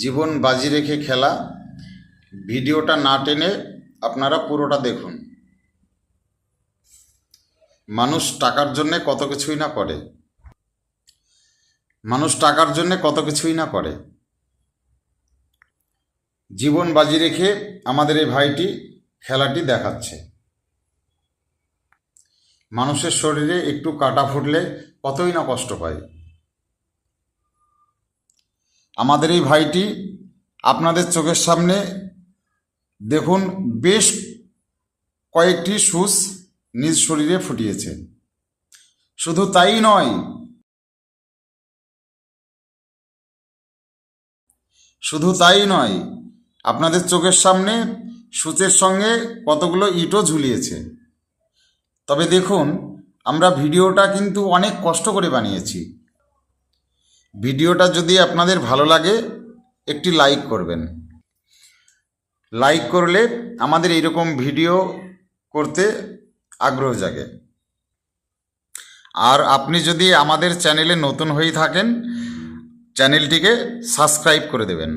জীবন বাজি রেখে খেলা। ভিডিওটা না টেনে আপনারা পুরোটা দেখুন। মানুষ টাকার জন্যে কত কিছুই না করে, মানুষ টাকার জন্যে কত কিছুই না করে। জীবন বাজি রেখে আমাদের এই ভাইটি খেলাটি দেখাচ্ছে। মানুষের শরীরে একটু কাটা ফুটলে কতই না কষ্ট পায়। আমাদের এই ভাইটি আপনাদের চোখের সামনে দেখুন বেশ কয়েকটি সূচ নিজ শরীরে ফুটিয়েছে। শুধু তাই নয়, আপনাদের চোখের সামনে সূচের সঙ্গে কতগুলো ইটও ঝুলিয়েছে। তবে দেখুন, আমরা ভিডিওটা কিন্তু অনেক কষ্ট করে বানিয়েছি। ভিডিওটা যদি আপনাদের ভালো লাগে একটি লাইক করবেন। লাইক করলে আমাদের এইরকম ভিডিও করতে আগ্রহ জাগে। আর আপনি যদি আমাদের চ্যানেলে নতুন হয়ে থাকেন, চ্যানেলটিকে সাবস্ক্রাইব করে দেবেন।